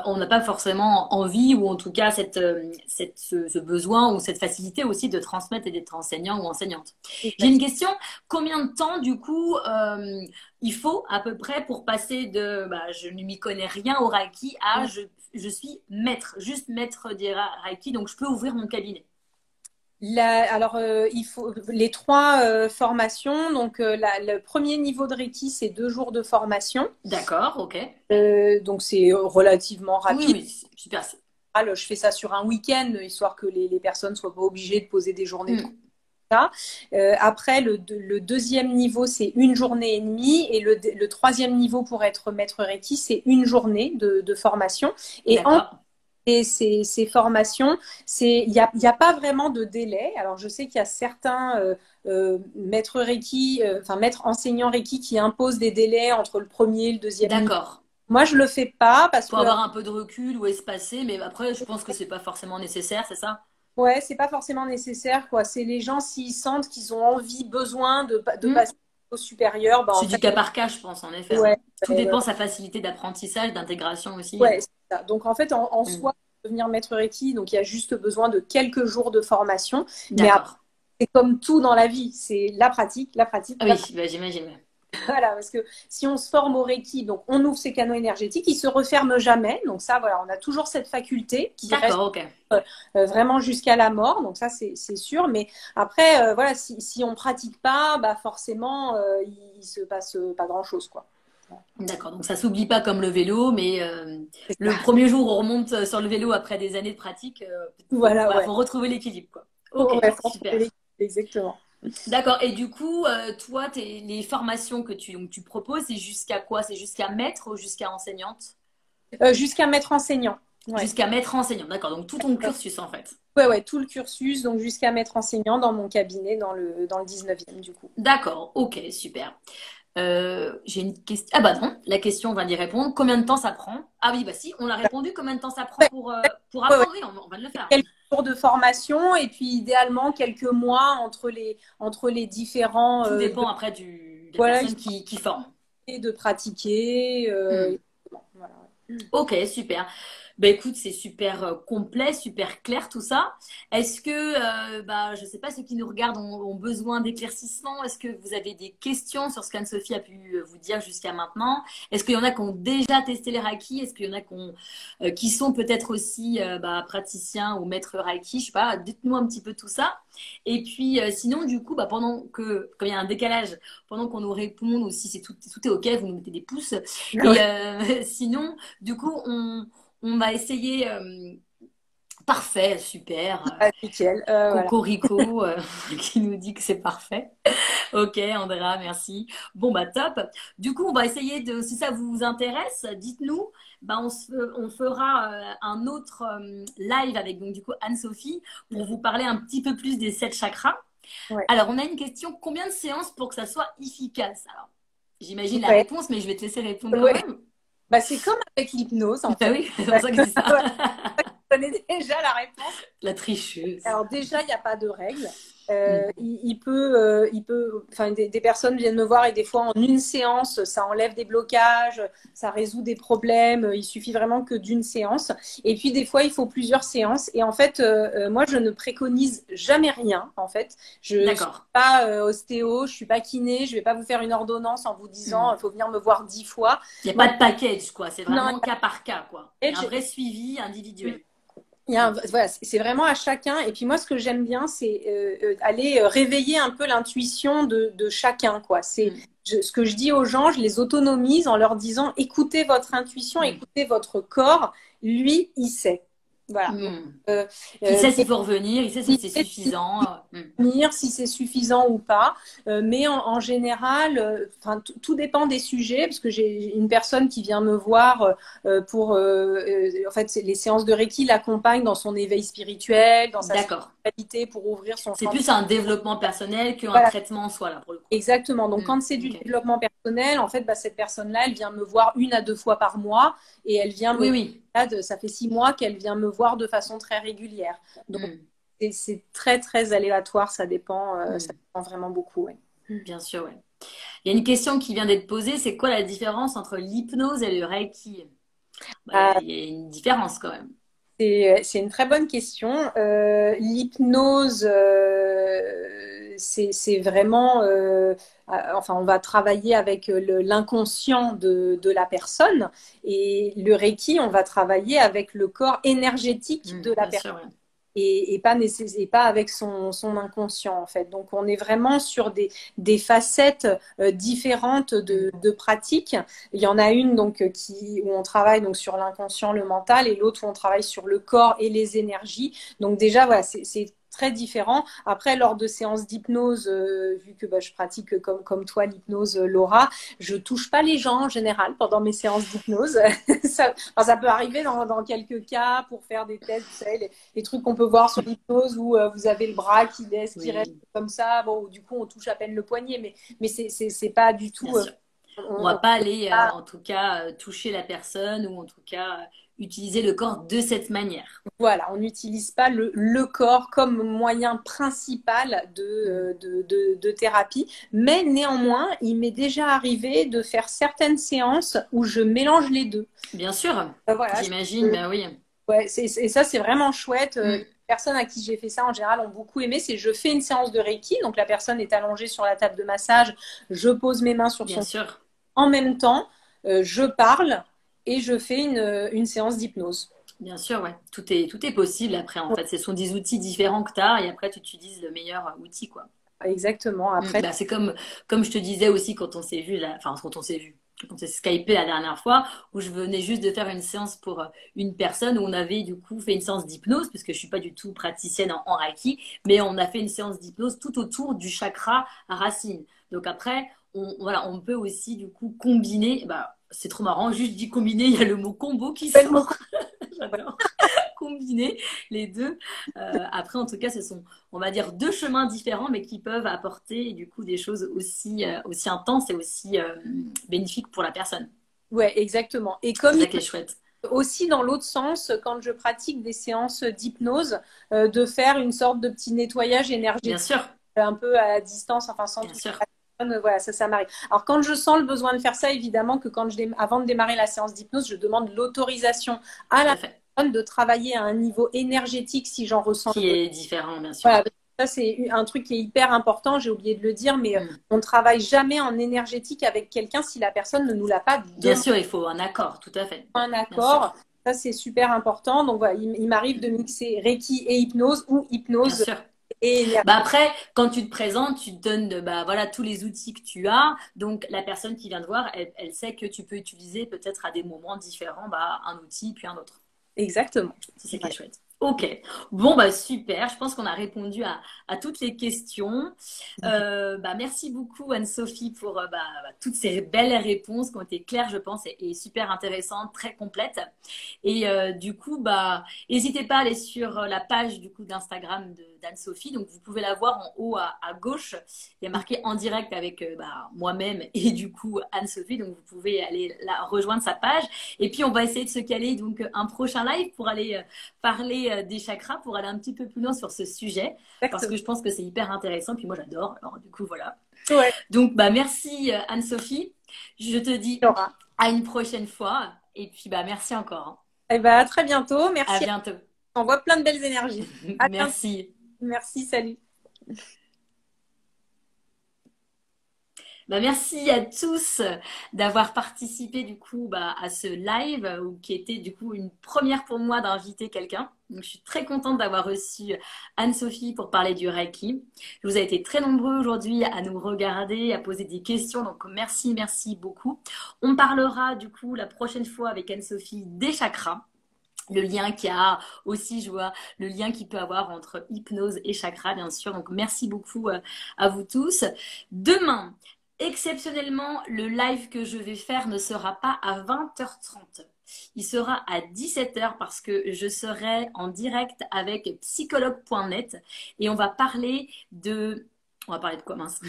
[SPEAKER 1] on n'a pas forcément envie ou en tout cas ce besoin ou cette facilité aussi de transmettre et d'être enseignant ou enseignante. J'ai une question. Combien de temps, du coup, il faut à peu près pour passer de je ne m'y connais rien au Reiki à je suis maître, juste maître des Reiki, donc je peux ouvrir mon cabinet.
[SPEAKER 2] Alors, il faut les trois formations. Donc, le premier niveau de Reiki, c'est 2 jours de formation.
[SPEAKER 1] D'accord, ok.
[SPEAKER 2] Donc, c'est relativement
[SPEAKER 1] Oui,
[SPEAKER 2] rapide.
[SPEAKER 1] oui, super.
[SPEAKER 2] Je fais ça sur un week-end, histoire que les personnes ne soient pas obligées de poser des journées de
[SPEAKER 1] Hmm.
[SPEAKER 2] ça. Après, le deuxième niveau, c'est 1 journée et demie. Et le troisième niveau pour être maître Reiki, c'est 1 journée de formation. Et
[SPEAKER 1] D'accord.
[SPEAKER 2] ces formations, il y a pas vraiment de délai. Alors, je sais qu'il y a certains maîtres Reiki, enfin maîtres enseignants Reiki qui imposent des délais entre le premier et le deuxième niveau.
[SPEAKER 1] D'accord.
[SPEAKER 2] Moi, je le fais pas parce
[SPEAKER 1] Pour
[SPEAKER 2] que
[SPEAKER 1] avoir un peu de recul ou espacer, mais après, je pense que c'est pas forcément nécessaire, c'est ça?
[SPEAKER 2] ouais, c'est pas forcément nécessaire, quoi. C'est les gens s'ils sentent qu'ils ont envie, besoin de
[SPEAKER 1] Hmm.
[SPEAKER 2] passer au supérieur, bah en
[SPEAKER 1] C'est du
[SPEAKER 2] fait,
[SPEAKER 1] cas par cas, je pense, en effet,
[SPEAKER 2] ouais,
[SPEAKER 1] hein. Tout
[SPEAKER 2] ouais,
[SPEAKER 1] dépend de sa facilité d'apprentissage, d'intégration aussi, hein.
[SPEAKER 2] ouais, c'est ça. Donc en fait, en
[SPEAKER 1] Hmm.
[SPEAKER 2] soi, devenir maître Reiki, donc il y a juste besoin de quelques jours de formation, mais après,
[SPEAKER 1] D'accord.
[SPEAKER 2] c'est comme tout dans la vie, c'est la pratique, la pratique,
[SPEAKER 1] Ah
[SPEAKER 2] la
[SPEAKER 1] oui,
[SPEAKER 2] pratique.
[SPEAKER 1] bah, j'imagine. Ouais.
[SPEAKER 2] Voilà, parce que si on se forme au Reiki, donc on ouvre ses canaux énergétiques, ils se referment jamais. Donc ça, voilà, on a toujours cette faculté qui reste
[SPEAKER 1] D'accord, ok.
[SPEAKER 2] vraiment jusqu'à la mort. Donc ça, c'est sûr. Mais après, voilà, si on pratique pas, bah forcément, il se passe pas grand-chose, quoi.
[SPEAKER 1] D'accord, donc ça s'oublie pas comme le vélo, mais
[SPEAKER 2] C'est
[SPEAKER 1] le
[SPEAKER 2] ça.
[SPEAKER 1] premier jour où on remonte sur le vélo après des années de pratique,
[SPEAKER 2] Voilà,
[SPEAKER 1] voilà,
[SPEAKER 2] ouais.
[SPEAKER 1] faut retrouver l'équilibre, quoi. Ok,
[SPEAKER 2] Ouais, faut retrouver
[SPEAKER 1] super.
[SPEAKER 2] l'équilibre, exactement.
[SPEAKER 1] D'accord, et du coup, toi, les formations que donc, tu proposes, c'est jusqu'à quoi? C'est jusqu'à maître ou jusqu'à enseignante?
[SPEAKER 2] Jusqu'à maître enseignant. Ouais.
[SPEAKER 1] Jusqu'à maître enseignant, d'accord, donc tout ton cursus en fait.
[SPEAKER 2] Ouais, ouais, tout le cursus, donc jusqu'à maître enseignant dans mon cabinet dans le 19e, du coup.
[SPEAKER 1] D'accord, ok, super. J'ai une question. Ah bah non, la question, on va y répondre. Combien de temps ça prend? Ah oui, bah si, on l'a répondu. Combien de temps ça prend
[SPEAKER 2] Ouais,
[SPEAKER 1] pour
[SPEAKER 2] ouais, ouais.
[SPEAKER 1] apprendre? Oui, on va le faire.
[SPEAKER 2] Quelques jours de formation et puis idéalement quelques mois entre les différents
[SPEAKER 1] Tout dépend
[SPEAKER 2] de,
[SPEAKER 1] après de la
[SPEAKER 2] voilà,
[SPEAKER 1] personne qui forme.
[SPEAKER 2] de pratiquer.
[SPEAKER 1] Hmm.
[SPEAKER 2] Voilà.
[SPEAKER 1] Ok, super. Ben écoute, c'est super complet, super clair tout ça. Est-ce que, bah, je sais pas, ceux qui nous regardent ont besoin d'éclaircissement? Est-ce que vous avez des questions sur ce qu'Anne-Sophie a pu vous dire jusqu'à maintenant? Est-ce qu'il y en a qui ont déjà testé les Reiki? Est-ce qu'il y en a qui sont peut-être aussi bah, praticiens ou maîtres Reiki? Je sais pas, dites-nous un petit peu tout ça. Et puis, sinon, du coup, bah, comme il y a un décalage, pendant qu'on nous réponde, ou si tout est OK, vous nous mettez des pouces. Et
[SPEAKER 2] Ouais.
[SPEAKER 1] sinon, du coup, on va essayer. Parfait, super.
[SPEAKER 2] Ah, nickel. Voilà.
[SPEAKER 1] Cocorico qui nous dit que c'est parfait. Ok, Andrea, merci. Bon, bah top. Du coup, on va essayer de, si ça vous intéresse, dites-nous. Bah, on fera un autre live avec donc du coup Anne-Sophie pour vous parler un petit peu plus des 7 chakras.
[SPEAKER 2] Ouais.
[SPEAKER 1] Alors, on a une question, combien de séances pour que ça soit efficace? Alors, j'imagine la
[SPEAKER 2] Ouais.
[SPEAKER 1] réponse, mais je vais te laisser répondre quand
[SPEAKER 2] Ouais.
[SPEAKER 1] même.
[SPEAKER 2] Bah, c'est comme avec l'hypnose en
[SPEAKER 1] Bah
[SPEAKER 2] fait.
[SPEAKER 1] oui, c'est pour ça que je dis ça.
[SPEAKER 2] Ouais. Je connais déjà la réponse.
[SPEAKER 1] La tricheuse.
[SPEAKER 2] Alors déjà, il n'y a pas de règle.
[SPEAKER 1] Mm.
[SPEAKER 2] Enfin, des personnes viennent me voir et des fois en une séance, ça enlève des blocages, ça résout des problèmes. Il suffit vraiment que d'une séance. Et puis des fois, il faut plusieurs séances. Et en fait, moi, je ne préconise jamais rien. En fait, je suis
[SPEAKER 1] D'accord.
[SPEAKER 2] pas ostéo, je suis pas kiné, je vais pas vous faire une ordonnance en vous disant,
[SPEAKER 1] Mm.
[SPEAKER 2] il faut venir me voir 10 fois.
[SPEAKER 1] Il n'y a
[SPEAKER 2] Moi,
[SPEAKER 1] pas de package, quoi. C'est
[SPEAKER 2] non,
[SPEAKER 1] vraiment cas par cas, quoi. Il y a un
[SPEAKER 2] je-
[SPEAKER 1] vrai suivi individuel. Mm.
[SPEAKER 2] voilà, c'est vraiment à chacun. Et puis moi, ce que j'aime bien, c'est aller réveiller un peu l'intuition de chacun, quoi.
[SPEAKER 1] Mm.
[SPEAKER 2] Ce que je dis aux gens, je les autonomise en leur disant, écoutez votre intuition,
[SPEAKER 1] Mm.
[SPEAKER 2] écoutez votre corps. Lui, il sait. Voilà. Donc,
[SPEAKER 1] Mm.
[SPEAKER 2] euh,
[SPEAKER 1] Il sait
[SPEAKER 2] mais
[SPEAKER 1] s'il faut revenir, il sait si c'est
[SPEAKER 2] il
[SPEAKER 1] suffisant. Mm.
[SPEAKER 2] venir, si c'est suffisant ou pas. Mais en général, tout dépend des sujets, parce que j'ai une personne qui vient me voir en fait, les séances de Reiki l'accompagnent dans son éveil spirituel, dans sa
[SPEAKER 1] D'accord.
[SPEAKER 2] spiritualité pour ouvrir son
[SPEAKER 1] C'est
[SPEAKER 2] champ.
[SPEAKER 1] plus un développement personnel qu'un
[SPEAKER 2] Voilà,
[SPEAKER 1] traitement en soi, là, pour le coup.
[SPEAKER 2] exactement. Donc,
[SPEAKER 1] Mm.
[SPEAKER 2] quand c'est du
[SPEAKER 1] Ok.
[SPEAKER 2] développement personnel, en fait, bah, cette personne-là, elle vient me voir 1 à 2 fois par mois et elle vient
[SPEAKER 1] Oui,
[SPEAKER 2] me
[SPEAKER 1] oui.
[SPEAKER 2] ça fait 6 mois qu'elle vient me voir de façon très régulière. Donc,
[SPEAKER 1] Mm.
[SPEAKER 2] c'est très, très aléatoire. Ça
[SPEAKER 1] Mm.
[SPEAKER 2] dépend vraiment beaucoup. Ouais.
[SPEAKER 1] Bien sûr, ouais. Il y a une question qui vient d'être posée, c'est quoi la différence entre l'hypnose et le Reiki? Bah,
[SPEAKER 2] Ah,
[SPEAKER 1] il y a une différence quand même.
[SPEAKER 2] c'est une très bonne question. L'hypnose, c'est vraiment, enfin, on va travailler avec l'inconscient de la personne et le Reiki, on va travailler avec le corps énergétique
[SPEAKER 1] Mm.
[SPEAKER 2] de la
[SPEAKER 1] Bien
[SPEAKER 2] personne.
[SPEAKER 1] sûr, ouais.
[SPEAKER 2] Et pas avec son inconscient en fait. Donc on est vraiment sur des facettes différentes
[SPEAKER 1] Mm.
[SPEAKER 2] de pratiques. Il y en a une donc où on travaille donc sur l'inconscient, le mental, et l'autre où on travaille sur le corps et les énergies. Donc déjà voilà, c'est très différent. Après, lors de séances d'hypnose, vu que je pratique comme toi l'hypnose, Laura, je touche pas les gens en général pendant mes séances d'hypnose. Ça peut arriver dans quelques cas pour faire des tests, vous savez, les trucs qu'on peut voir sur l'hypnose où vous avez le bras qui laisse, qui reste
[SPEAKER 1] Oui,
[SPEAKER 2] comme ça. Bon, du coup, on touche à peine le poignet, mais c'est pas du tout.
[SPEAKER 1] bien sûr. On va
[SPEAKER 2] On
[SPEAKER 1] pas aller,
[SPEAKER 2] pas-
[SPEAKER 1] en tout cas, toucher la personne ou en tout cas utiliser le corps de cette manière.
[SPEAKER 2] Voilà, on n'utilise pas le corps comme moyen principal
[SPEAKER 1] Mm.
[SPEAKER 2] de thérapie, mais néanmoins, il m'est déjà arrivé de faire certaines séances où je mélange les deux.
[SPEAKER 1] Bien sûr,
[SPEAKER 2] Voilà,
[SPEAKER 1] j'imagine, ben oui.
[SPEAKER 2] ouais, et ça, c'est vraiment chouette. Les
[SPEAKER 1] Mm.
[SPEAKER 2] personnes à qui j'ai fait ça en général ont beaucoup aimé. C'est je fais une séance de Reiki, donc la personne est allongée sur la table de massage, je pose mes mains sur
[SPEAKER 1] Bien
[SPEAKER 2] son
[SPEAKER 1] sûr,
[SPEAKER 2] en même temps, je parle et je fais une séance d'hypnose.
[SPEAKER 1] bien sûr, ouais. Tout est possible après, en fait. Ce sont des outils différents que tu as et après, tu utilises le meilleur outil, quoi.
[SPEAKER 2] Exactement. Après,
[SPEAKER 1] Bah, c'est comme je te disais aussi quand on s'est vu, enfin, quand on s'est vu, quand on s'est skypé la dernière fois, où je venais juste de faire une séance pour une personne, où on avait du coup fait une séance d'hypnose, parce que je suis pas du tout praticienne en Reiki, mais on a fait une séance d'hypnose tout autour du chakra racine. Donc après, voilà, on peut aussi du coup combiner, bah, c'est trop marrant, juste dit combiner, il y a le mot combo qui sort. J'adore combiner les deux. Après, en tout cas, ce sont, on va dire, deux chemins différents, mais qui peuvent apporter du coup des choses aussi intenses et aussi bénéfiques pour la personne.
[SPEAKER 2] ouais, exactement. Et
[SPEAKER 1] C'est
[SPEAKER 2] comme
[SPEAKER 1] ça qui est chouette.
[SPEAKER 2] aussi dans l'autre sens, quand je pratique des séances d'hypnose, de faire une sorte de petit nettoyage
[SPEAKER 1] Bien
[SPEAKER 2] énergétique
[SPEAKER 1] sûr,
[SPEAKER 2] un peu à distance, enfin sans
[SPEAKER 1] bien
[SPEAKER 2] toucher
[SPEAKER 1] sûr,
[SPEAKER 2] la personne, voilà, ça m'arrive. Alors quand je sens le besoin de faire ça, évidemment que avant de démarrer la séance d'hypnose, je demande l'autorisation à
[SPEAKER 1] tout
[SPEAKER 2] la
[SPEAKER 1] à fait.
[SPEAKER 2] personne de travailler à un niveau énergétique si j'en ressens le
[SPEAKER 1] Qui
[SPEAKER 2] besoin.
[SPEAKER 1] est différent, bien sûr.
[SPEAKER 2] Voilà, ça c'est un truc qui est hyper important, j'ai oublié de le dire, mais
[SPEAKER 1] Mm.
[SPEAKER 2] on ne travaille jamais en énergétique avec quelqu'un si la personne ne nous l'a pas
[SPEAKER 1] Bien
[SPEAKER 2] demandé
[SPEAKER 1] sûr, il faut un accord, tout à fait.
[SPEAKER 2] un
[SPEAKER 1] Bien sûr,
[SPEAKER 2] accord. Ça, c'est super important. Donc, voilà, il m'arrive de mixer Reiki et hypnose ou
[SPEAKER 1] bien
[SPEAKER 2] hypnose
[SPEAKER 1] sûr.
[SPEAKER 2] et énergie.
[SPEAKER 1] Bah après, quand tu te présentes, tu te donnes bah, voilà, tous les outils que tu as. Donc, la personne qui vient te voir, elle sait que tu peux utiliser peut-être à des moments différents bah, un outil puis un autre.
[SPEAKER 2] Exactement.
[SPEAKER 1] C'est ça qui est
[SPEAKER 2] Ouais.
[SPEAKER 1] chouette. Ok, bon bah super, je pense qu'on a répondu à toutes les questions. Bah, merci beaucoup Anne-Sophie pour toutes ces belles réponses qui ont été claires je pense et super intéressantes, très complètes. Et du coup, bah, n'hésitez pas à aller sur la page du coup d'Instagram d'Anne-Sophie. Donc vous pouvez la voir en haut à gauche. Il y a marqué en direct avec moi-même et du coup Anne-Sophie. Donc vous pouvez aller rejoindre sa page. Et puis on va essayer de se caler donc un prochain live pour aller parler des chakras, pour aller un petit peu plus loin sur ce sujet. Parce
[SPEAKER 2] Exactement.
[SPEAKER 1] que je pense que c'est hyper intéressant. Puis moi j'adore. Alors du coup voilà.
[SPEAKER 2] Ouais,
[SPEAKER 1] Donc bah merci Anne-Sophie. Je te dis
[SPEAKER 2] Laura.
[SPEAKER 1] à une prochaine fois. Et puis bah merci encore, hein.
[SPEAKER 2] Eh ben, à très bientôt.
[SPEAKER 1] À
[SPEAKER 2] Merci.
[SPEAKER 1] bientôt.
[SPEAKER 2] On voit plein de belles énergies. À bientôt.
[SPEAKER 1] Merci.
[SPEAKER 2] Merci. Salut.
[SPEAKER 1] Bah, merci à tous d'avoir participé du coup à ce live qui était du coup une première pour moi d'inviter quelqu'un. Donc, je suis très contente d'avoir reçu Anne-Sophie pour parler du Reiki. Vous avez été très nombreux aujourd'hui à nous regarder, à poser des questions. Donc merci, merci beaucoup. On parlera du coup la prochaine fois avec Anne-Sophie des chakras. Le lien qu'il y a aussi, je vois le lien qu'il peut avoir entre hypnose et chakra, bien sûr. Donc, merci beaucoup à vous tous. Demain, exceptionnellement, le live que je vais faire ne sera pas à 20h30. Il sera à 17h parce que je serai en direct avec psychologue.net et on va parler de... On va parler de quoi, mince?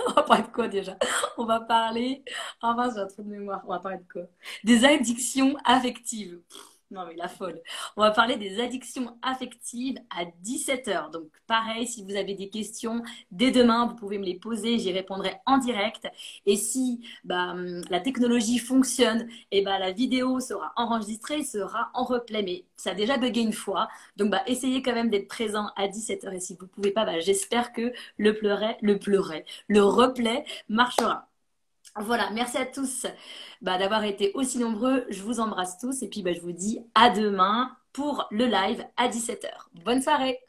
[SPEAKER 1] On va parler de quoi déjà? On va parler... Ah mince, j'ai un trou de mémoire. On va parler de quoi? Des addictions affectives. Non, mais la folle. On va parler des addictions affectives à 17h. Donc, pareil, si vous avez des questions, dès demain, vous pouvez me les poser. J'y répondrai en direct. Et si la technologie fonctionne, et la vidéo sera enregistrée, sera en replay. Mais ça a déjà bugué une fois. Donc, essayez quand même d'être présent à 17h. Et si vous ne pouvez pas, j'espère que le replay marchera. Voilà, merci à tous d'avoir été aussi nombreux. Je vous embrasse tous et puis je vous dis à demain pour le live à 17h. Bonne soirée!